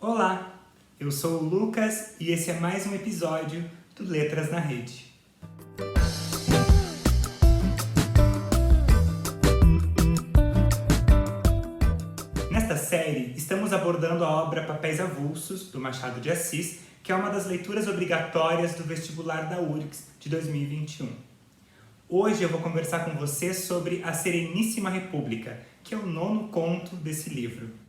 Olá, eu sou o Lucas e esse é mais um episódio do Letras na Rede. Nesta série, estamos abordando a obra Papéis Avulsos, do Machado de Assis, que é uma das leituras obrigatórias do vestibular da URGS de 2021. Hoje eu vou conversar com você sobre A Sereníssima República, que é o 9º conto desse livro.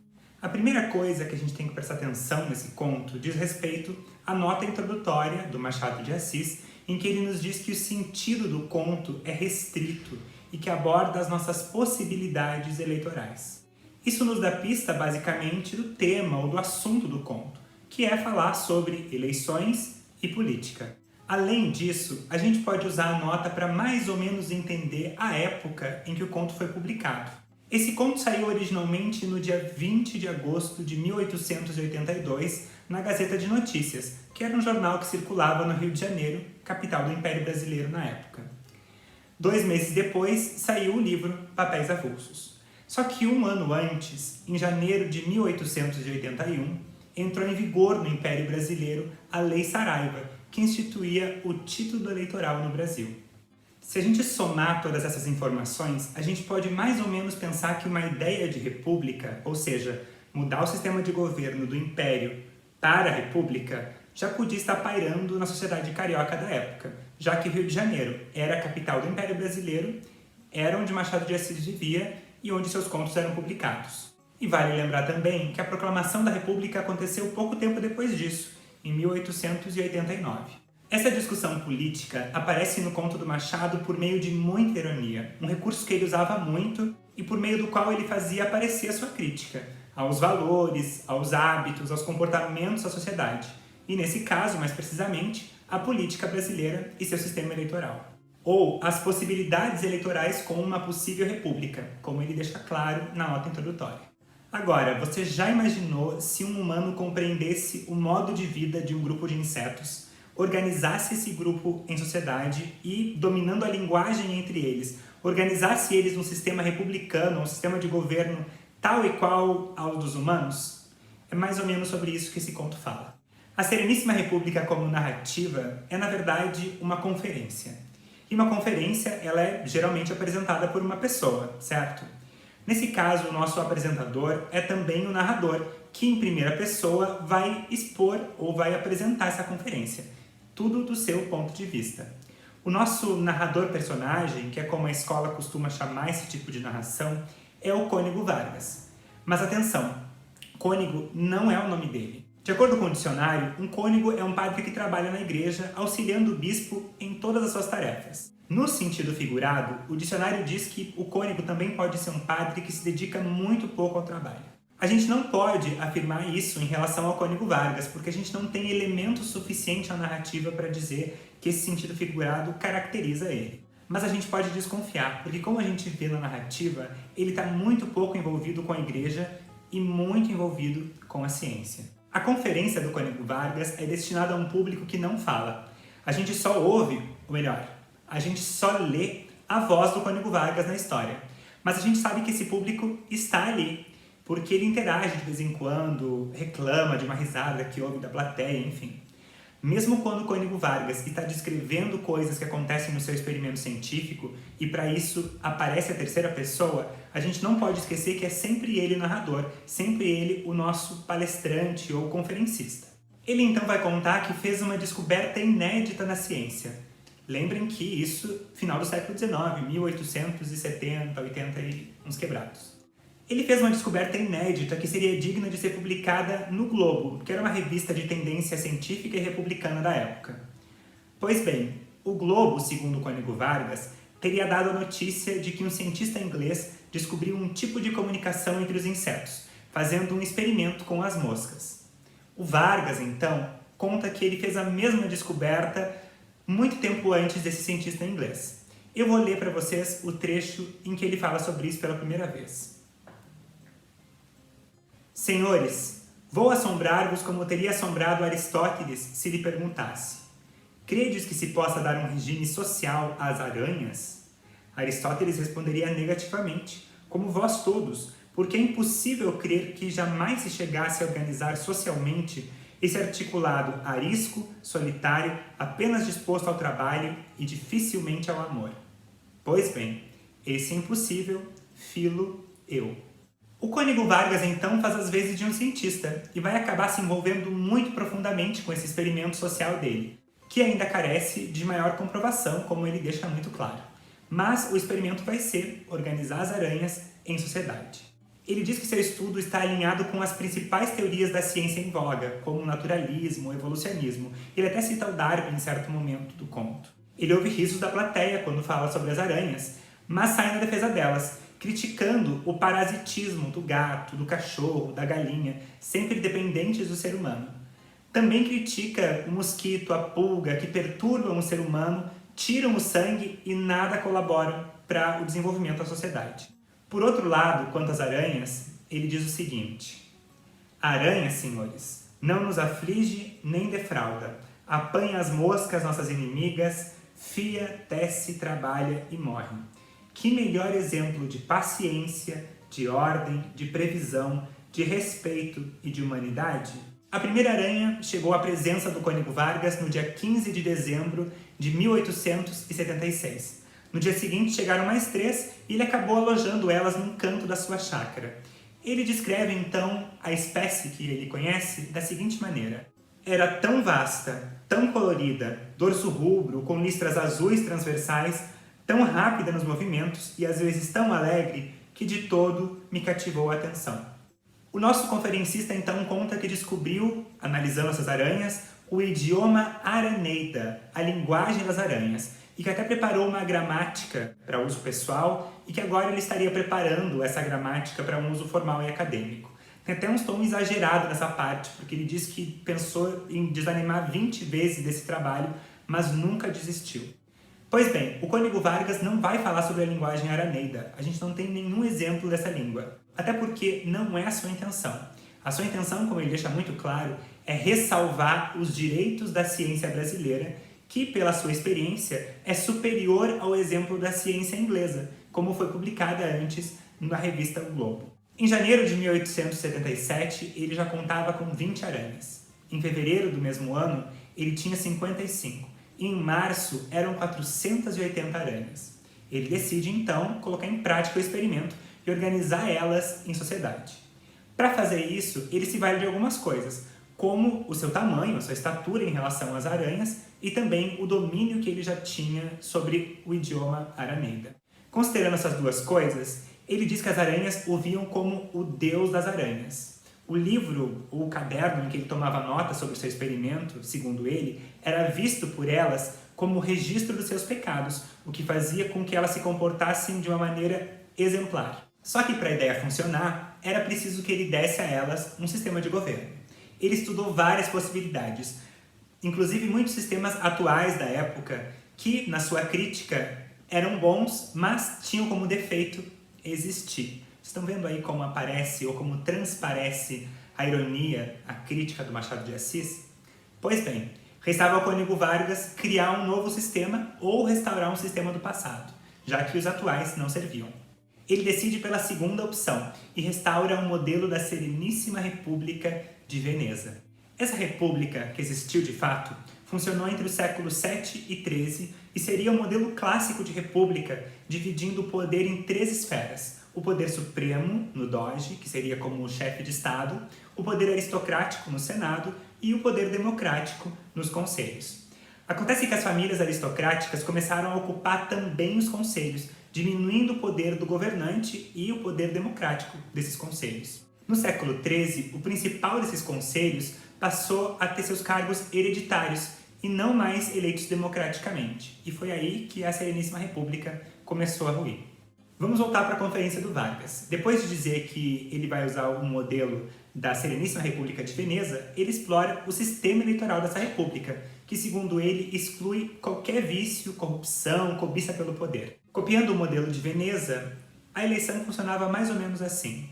A primeira coisa que a gente tem que prestar atenção nesse conto diz respeito à nota introdutória do Machado de Assis, em que ele nos diz que o sentido do conto é restrito e que aborda as nossas possibilidades eleitorais. Isso nos dá pista, basicamente, do tema ou do assunto do conto, que é falar sobre eleições e política. Além disso, a gente pode usar a nota para mais ou menos entender a época em que o conto foi publicado. Esse conto saiu originalmente no dia 20 de agosto de 1882, na Gazeta de Notícias, que era um jornal que circulava no Rio de Janeiro, capital do Império Brasileiro na época. 2 meses depois, saiu o livro Papéis Avulsos. Só que 1 ano antes, em janeiro de 1881, entrou em vigor no Império Brasileiro a Lei Saraiva, que instituía o título eleitoral no Brasil. Se a gente somar todas essas informações, a gente pode mais ou menos pensar que uma ideia de república, ou seja, mudar o sistema de governo do império para a república, já podia estar pairando na sociedade carioca da época, já que Rio de Janeiro era a capital do Império Brasileiro, era onde Machado de Assis vivia e onde seus contos eram publicados. E vale lembrar também que a proclamação da república aconteceu pouco tempo depois disso, em 1889. Essa discussão política aparece no conto do Machado por meio de muita ironia, um recurso que ele usava muito e por meio do qual ele fazia aparecer a sua crítica aos valores, aos hábitos, aos comportamentos da sociedade, e nesse caso, mais precisamente, a política brasileira e seu sistema eleitoral. Ou as possibilidades eleitorais com uma possível república, como ele deixa claro na nota introdutória. Agora, você já imaginou se um humano compreendesse o modo de vida de um grupo de insetos, organizasse esse grupo em sociedade e, dominando a linguagem entre eles, organizasse eles num sistema republicano, um sistema de governo tal e qual ao dos humanos? É mais ou menos sobre isso que esse conto fala. A Sereníssima República como narrativa é, na verdade, uma conferência. E uma conferência, ela é geralmente apresentada por uma pessoa, certo? Nesse caso, o nosso apresentador é também o narrador, que em primeira pessoa vai expor ou vai apresentar essa conferência. Tudo do seu ponto de vista. O nosso narrador-personagem, que é como a escola costuma chamar esse tipo de narração, é o Cônego Vargas. Mas atenção, cônego não é o nome dele. De acordo com o dicionário, um cônego é um padre que trabalha na igreja, auxiliando o bispo em todas as suas tarefas. No sentido figurado, o dicionário diz que o cônego também pode ser um padre que se dedica muito pouco ao trabalho. A gente não pode afirmar isso em relação ao Cônego Vargas, porque a gente não tem elemento suficiente na narrativa para dizer que esse sentido figurado caracteriza ele. Mas a gente pode desconfiar, porque como a gente vê na narrativa, ele está muito pouco envolvido com a igreja e muito envolvido com a ciência. A conferência do Cônego Vargas é destinada a um público que não fala. A gente só ouve, ou melhor, a gente só lê a voz do Cônego Vargas na história. Mas a gente sabe que esse público está ali, porque ele interage de vez em quando, reclama de uma risada que ouve da plateia, enfim. Mesmo quando o Cônego Vargas está descrevendo coisas que acontecem no seu experimento científico, e para isso aparece a terceira pessoa, a gente não pode esquecer que é sempre ele o narrador, sempre ele o nosso palestrante ou conferencista. Ele então vai contar que fez uma descoberta inédita na ciência. Lembrem que isso, final do século XIX, 1870, 80 e uns quebrados. Ele fez uma descoberta inédita que seria digna de ser publicada no Globo, que era uma revista de tendência científica e republicana da época. Pois bem, o Globo, segundo o Cônego Vargas, teria dado a notícia de que um cientista inglês descobriu um tipo de comunicação entre os insetos, fazendo um experimento com as moscas. O Vargas, então, conta que ele fez a mesma descoberta muito tempo antes desse cientista inglês. Eu vou ler para vocês o trecho em que ele fala sobre isso pela primeira vez. Senhores, vou assombrar-vos como teria assombrado Aristóteles se lhe perguntasse: credes que se possa dar um regime social às aranhas? Aristóteles responderia negativamente, como vós todos, porque é impossível crer que jamais se chegasse a organizar socialmente esse articulado arisco, solitário, apenas disposto ao trabalho e dificilmente ao amor. Pois bem, esse impossível, filo eu. O Cônego Vargas, então, faz as vezes de um cientista e vai acabar se envolvendo muito profundamente com esse experimento social dele, que ainda carece de maior comprovação, como ele deixa muito claro. Mas o experimento vai ser organizar as aranhas em sociedade. Ele diz que seu estudo está alinhado com as principais teorias da ciência em voga, como o naturalismo, o evolucionismo. Ele até cita o Darwin em certo momento do conto. Ele ouve risos da plateia quando fala sobre as aranhas, mas sai na defesa delas, criticando o parasitismo do gato, do cachorro, da galinha, sempre dependentes do ser humano. Também critica o mosquito, a pulga, que perturbam o ser humano, tiram o sangue e nada colaboram para o desenvolvimento da sociedade. Por outro lado, quanto às aranhas, ele diz o seguinte: a aranha, senhores, não nos aflige nem defrauda, apanha as moscas, nossas inimigas, fia, tece, trabalha e morre. Que melhor exemplo de paciência, de ordem, de previsão, de respeito e de humanidade? A primeira aranha chegou à presença do Cônego Vargas no dia 15 de dezembro de 1876. No dia seguinte chegaram mais 3 e ele acabou alojando elas num canto da sua chácara. Ele descreve então a espécie que ele conhece da seguinte maneira: era tão vasta, tão colorida, dorso rubro com listras azuis transversais, tão rápida nos movimentos e às vezes tão alegre que de todo me cativou a atenção. O nosso conferencista então conta que descobriu, analisando essas aranhas, o idioma araneida, a linguagem das aranhas, e que até preparou uma gramática para uso pessoal e que agora ele estaria preparando essa gramática para um uso formal e acadêmico. Tem até uns tom exagerado nessa parte, porque ele diz que pensou em desanimar 20 vezes desse trabalho, mas nunca desistiu. Pois bem, o Cônego Vargas não vai falar sobre a linguagem araneida. A gente não tem nenhum exemplo dessa língua. Até porque não é a sua intenção. A sua intenção, como ele deixa muito claro, é ressalvar os direitos da ciência brasileira, que, pela sua experiência, é superior ao exemplo da ciência inglesa, como foi publicada antes na revista O Globo. Em janeiro de 1877, ele já contava com 20 aranhas. Em fevereiro do mesmo ano, ele tinha 55. E em março, eram 480 aranhas. Ele decide, então, colocar em prática o experimento e organizar elas em sociedade. Para fazer isso, ele se vale de algumas coisas, como o seu tamanho, a sua estatura em relação às aranhas e também o domínio que ele já tinha sobre o idioma araneida. Considerando essas duas coisas, ele diz que as aranhas o viam como o deus das aranhas. O livro, ou o caderno em que ele tomava nota sobre o seu experimento, segundo ele, era visto por elas como o registro dos seus pecados, o que fazia com que elas se comportassem de uma maneira exemplar. Só que para a ideia funcionar, era preciso que ele desse a elas um sistema de governo. Ele estudou várias possibilidades, inclusive muitos sistemas atuais da época, que, na sua crítica, eram bons, mas tinham como defeito existir. Estão vendo aí como aparece ou como transparece a ironia, a crítica do Machado de Assis? Pois bem, restava ao Cônego Vargas criar um novo sistema ou restaurar um sistema do passado, já que os atuais não serviam. Ele decide pela segunda opção e restaura um modelo da Sereníssima República de Veneza. Essa república, que existiu de fato, funcionou entre os séculos 7 e 13 e seria um modelo clássico de república, dividindo o poder em 3 esferas: o poder supremo, no Doge, que seria como o chefe de Estado, o poder aristocrático, no Senado, e o poder democrático, nos conselhos. Acontece que as famílias aristocráticas começaram a ocupar também os conselhos, diminuindo o poder do governante e o poder democrático desses conselhos. No século XIII, o principal desses conselhos passou a ter seus cargos hereditários e não mais eleitos democraticamente. E foi aí que a Sereníssima República começou a ruir. Vamos voltar para a Conferência do Vargas. Depois de dizer que ele vai usar um modelo da Sereníssima República de Veneza, ele explora o sistema eleitoral dessa república, que, segundo ele, exclui qualquer vício, corrupção, cobiça pelo poder. Copiando o modelo de Veneza, a eleição funcionava mais ou menos assim.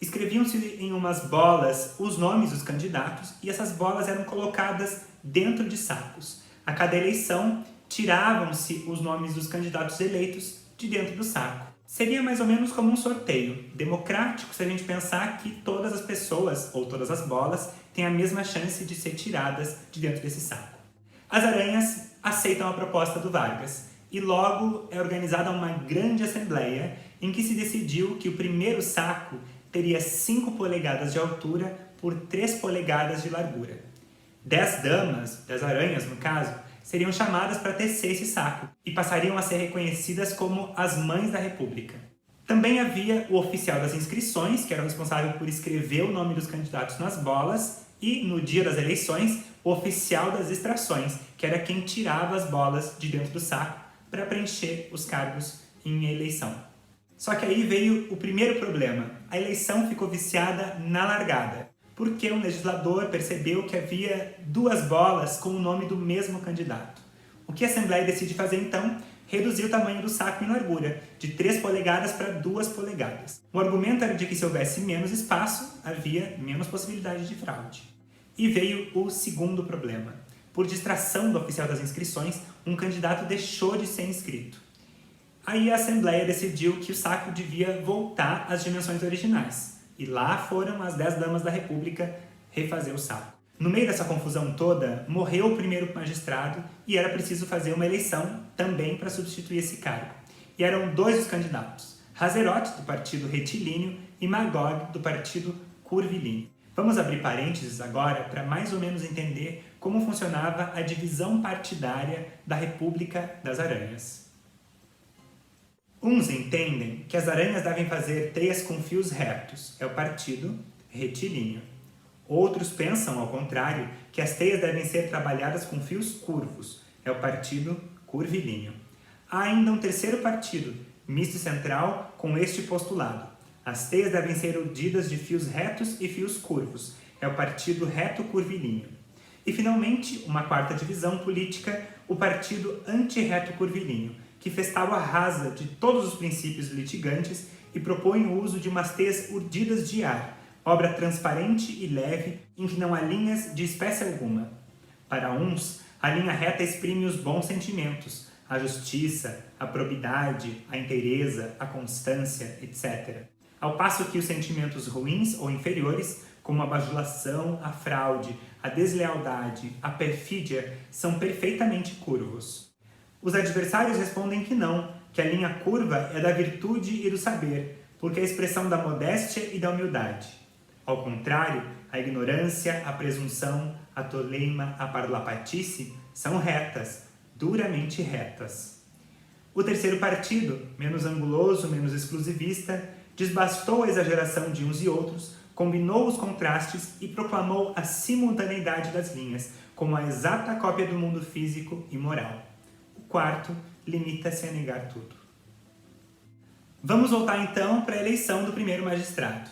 Escreviam-se em umas bolas os nomes dos candidatos e essas bolas eram colocadas dentro de sacos. A cada eleição, tiravam-se os nomes dos candidatos eleitos de dentro do saco. Seria mais ou menos como um sorteio, democrático se a gente pensar que todas as pessoas, ou todas as bolas, têm a mesma chance de ser tiradas de dentro desse saco. As aranhas aceitam a proposta do Vargas, e logo é organizada uma grande assembleia em que se decidiu que o primeiro saco teria 5 polegadas de altura por 3 polegadas de largura. 10 damas, 10 aranhas no caso, seriam chamadas para tecer esse saco e passariam a ser reconhecidas como as Mães da República. Também havia o oficial das inscrições, que era o responsável por escrever o nome dos candidatos nas bolas, e, no dia das eleições, o oficial das extrações, que era quem tirava as bolas de dentro do saco para preencher os cargos em eleição. Só que aí veio o primeiro problema. A eleição ficou viciada na largada, porque um legislador percebeu que havia 2 bolas com o nome do mesmo candidato. O que a Assembleia decide fazer então? Reduzir o tamanho do saco em largura, de 3 polegadas para 2 polegadas. O argumento era de que se houvesse menos espaço, havia menos possibilidade de fraude. E veio o segundo problema. Por distração do oficial das inscrições, um candidato deixou de ser inscrito. Aí a Assembleia decidiu que o saco devia voltar às dimensões originais. E lá foram as 10 damas da República refazer o saco. No meio dessa confusão toda, morreu o primeiro magistrado e era preciso fazer uma eleição também para substituir esse cargo. E eram 2 os candidatos, Hazeroth, do partido retilíneo, e Magog, do partido curvilíneo. Vamos abrir parênteses agora para mais ou menos entender como funcionava a divisão partidária da República das Aranhas. Uns entendem que as aranhas devem fazer teias com fios retos, é o partido retilíneo. Outros pensam, ao contrário, que as teias devem ser trabalhadas com fios curvos, é o partido curvilíneo. Há ainda um terceiro partido, misto central, com este postulado. As teias devem ser urdidas de fios retos e fios curvos, é o partido reto-curvilíneo. E, finalmente, uma quarta divisão política, o partido anti-reto-curvilíneo, que fez tábua rasa de todos os princípios litigantes e propõe o uso de umas teias urdidas de ar, obra transparente e leve em que não há linhas de espécie alguma. Para uns, a linha reta exprime os bons sentimentos, a justiça, a probidade, a inteireza, a constância, etc. Ao passo que os sentimentos ruins ou inferiores, como a bajulação, a fraude, a deslealdade, a perfídia, são perfeitamente curvos. Os adversários respondem que não, que a linha curva é da virtude e do saber, porque é a expressão da modéstia e da humildade. Ao contrário, a ignorância, a presunção, a toleima, a parlapatice são retas, duramente retas. O terceiro partido, menos anguloso, menos exclusivista, desbastou a exageração de uns e outros, combinou os contrastes e proclamou a simultaneidade das linhas, como a exata cópia do mundo físico e moral. O quarto limita-se a negar tudo. Vamos voltar então para a eleição do primeiro magistrado.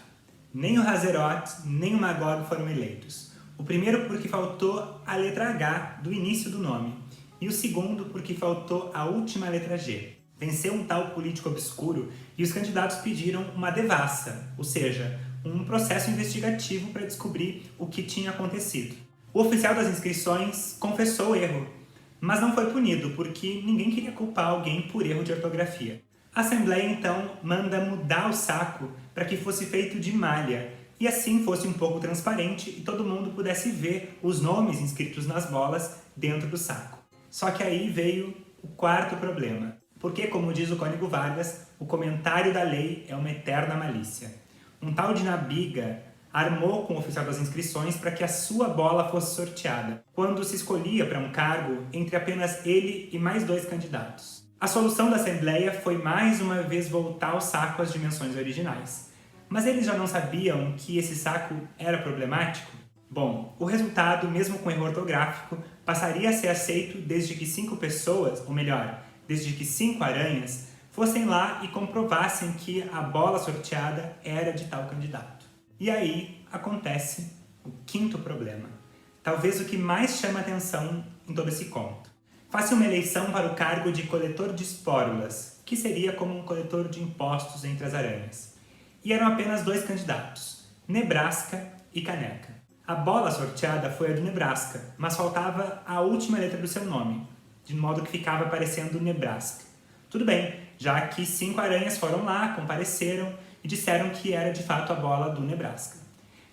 Nem o Hazeroth, nem o Magog foram eleitos. O primeiro porque faltou a letra H do início do nome, e o segundo porque faltou a última letra G. Venceu um tal político obscuro e os candidatos pediram uma devassa, ou seja, um processo investigativo para descobrir o que tinha acontecido. O oficial das inscrições confessou o erro, mas não foi punido porque ninguém queria culpar alguém por erro de ortografia. A Assembleia então manda mudar o saco para que fosse feito de malha e assim fosse um pouco transparente e todo mundo pudesse ver os nomes inscritos nas bolas dentro do saco. Só que aí veio o quarto problema, porque, como diz o Código Vargas, o comentário da lei é uma eterna malícia. Um tal de Nabiga armou com o oficial das inscrições para que a sua bola fosse sorteada, quando se escolhia para um cargo entre apenas ele e mais 2 candidatos. A solução da Assembleia foi mais uma vez voltar o saco às dimensões originais. Mas eles já não sabiam que esse saco era problemático? Bom, o resultado, mesmo com erro ortográfico, passaria a ser aceito desde que 5 pessoas, ou melhor, desde que 5 aranhas, fossem lá e comprovassem que a bola sorteada era de tal candidato. E aí acontece o quinto problema, talvez o que mais chama atenção em todo esse conto. Faça uma eleição para o cargo de coletor de espórulas, que seria como um coletor de impostos entre as aranhas. E eram apenas 2 candidatos, Nebraska e Caneca. A bola sorteada foi a do Nebraska, mas faltava a última letra do seu nome, de modo que ficava parecendo Nebraska. Tudo bem, já que 5 aranhas foram lá, compareceram e disseram que era de fato a bola do Nebraska.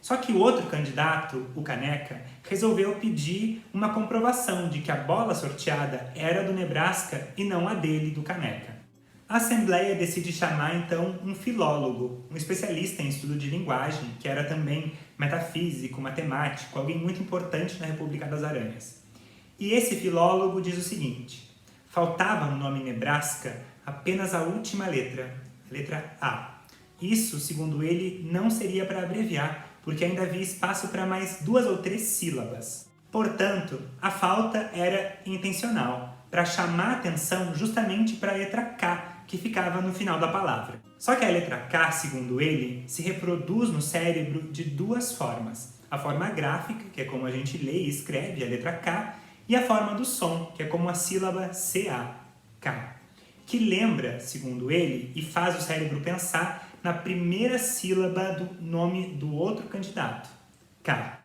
Só que o outro candidato, o Caneca, resolveu pedir uma comprovação de que a bola sorteada era do Nebraska e não a dele, do Caneca. A Assembleia decide chamar então um filólogo, um especialista em estudo de linguagem, que era também metafísico, matemático, alguém muito importante na República das Aranhas. E esse filólogo diz o seguinte: faltava no nome Nebraska apenas a última letra, a letra A. Isso, segundo ele, não seria para abreviar, porque ainda havia espaço para mais 2 ou 3 sílabas. Portanto, a falta era intencional, para chamar a atenção justamente para a letra K, que ficava no final da palavra. Só que a letra K, segundo ele, se reproduz no cérebro de 2 formas. A forma gráfica, que é como a gente lê e escreve a letra K, e a forma do som, que é como a sílaba CA, K, que lembra, segundo ele, e faz o cérebro pensar na primeira sílaba do nome do outro candidato, K.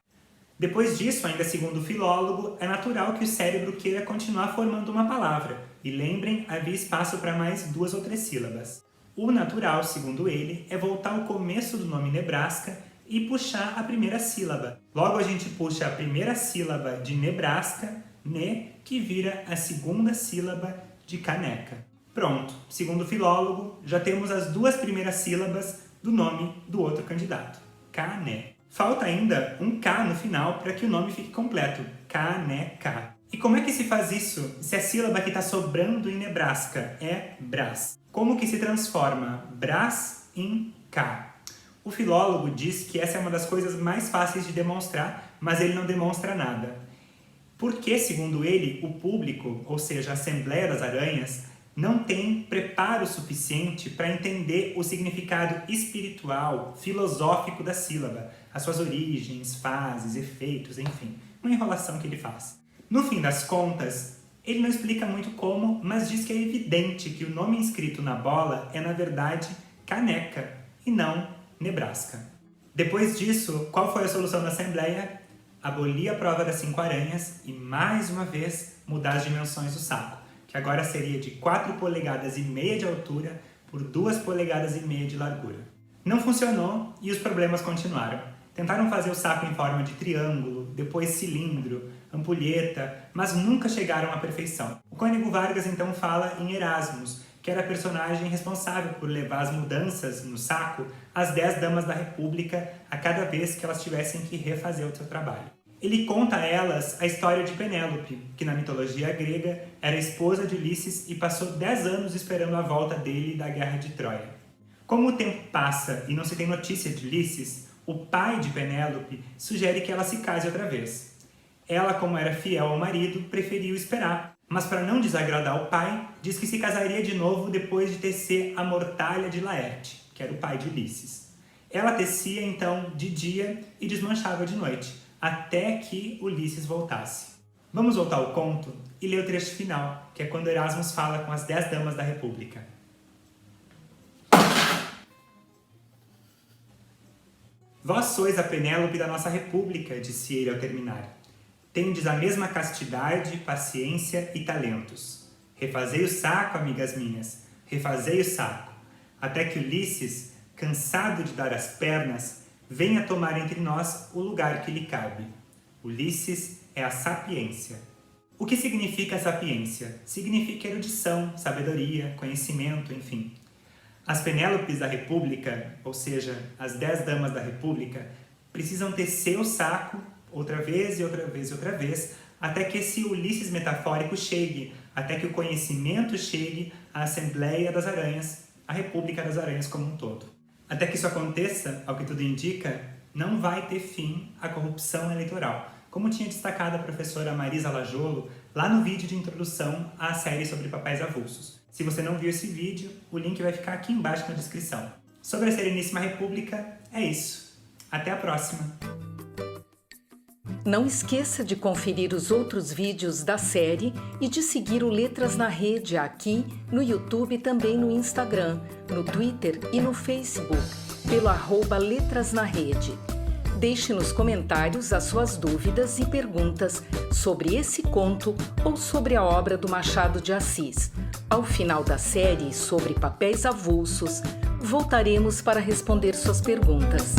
Depois disso, ainda segundo o filólogo, é natural que o cérebro queira continuar formando uma palavra, e lembrem, havia espaço para mais 2 ou 3 sílabas. O natural, segundo ele, é voltar ao começo do nome Nebraska e puxar a primeira sílaba. Logo a gente puxa a primeira sílaba de Nebraska, ne, que vira a segunda sílaba de caneca. Pronto, segundo o filólogo, já temos as 2 primeiras sílabas do nome do outro candidato, cané. Falta ainda um K no final para que o nome fique completo, caneca. E como é que se faz isso se a sílaba que está sobrando em Nebraska é Brás? Como que se transforma Brás em K? O filólogo diz que essa é uma das coisas mais fáceis de demonstrar, mas ele não demonstra nada. Porque, segundo ele, o público, ou seja, a Assembleia das Aranhas, não tem preparo suficiente para entender o significado espiritual, filosófico da sílaba, as suas origens, fases, efeitos, enfim, uma enrolação que ele faz. No fim das contas, ele não explica muito como, mas diz que é evidente que o nome inscrito na bola é, na verdade, caneca e não Nebraska. Depois disso, qual foi a solução da Assembleia? Abolir a prova das 5 aranhas e, mais uma vez, mudar as dimensões do saco, que agora seria de 4,5 polegadas de altura por 2,5 polegadas de largura. Não funcionou e os problemas continuaram. Tentaram fazer o saco em forma de triângulo, depois cilindro, ampulheta, mas nunca chegaram à perfeição. O Cônego Vargas então fala em Erasmus, que era a personagem responsável por levar as mudanças no saco às 10 damas da República a cada vez que elas tivessem que refazer o seu trabalho. Ele conta a elas a história de Penélope, que na mitologia grega era esposa de Ulisses e passou 10 anos esperando a volta dele da Guerra de Troia. Como o tempo passa e não se tem notícia de Ulisses, o pai de Penélope sugere que ela se case outra vez. Ela, como era fiel ao marido, preferiu esperar, mas para não desagradar o pai, diz que se casaria de novo depois de tecer a mortalha de Laerte, que era o pai de Ulisses. Ela tecia então de dia e desmanchava de noite, até que Ulisses voltasse. Vamos voltar ao conto e ler o trecho final, que é quando Erasmus fala com as 10 damas da República. Vós sois a Penélope da nossa República, disse ele ao terminar. Tendes a mesma castidade, paciência e talentos. Refazei o saco, amigas minhas, refazei o saco, até que Ulisses, cansado de dar as pernas, venha tomar entre nós o lugar que lhe cabe. Ulisses é a sapiência. O que significa sapiência? Significa erudição, sabedoria, conhecimento, enfim. As Penélopes da República, ou seja, as 10 damas da República, precisam tecer o saco outra vez e outra vez e outra vez, até que esse Ulisses metafórico chegue, até que o conhecimento chegue à Assembleia das Aranhas, à República das Aranhas como um todo. Até que isso aconteça, ao que tudo indica, não vai ter fim a corrupção eleitoral, como tinha destacado a professora Marisa Lajolo lá no vídeo de introdução à série sobre papéis avulsos. Se você não viu esse vídeo, o link vai ficar aqui embaixo na descrição. Sobre a Sereníssima República, é isso. Até a próxima! Não esqueça de conferir os outros vídeos da série e de seguir o Letras na Rede aqui no YouTube e também no Instagram, no Twitter e no Facebook, pelo @Letras na Rede. Deixe nos comentários as suas dúvidas e perguntas sobre esse conto ou sobre a obra do Machado de Assis. Ao final da série sobre papéis avulsos, voltaremos para responder suas perguntas.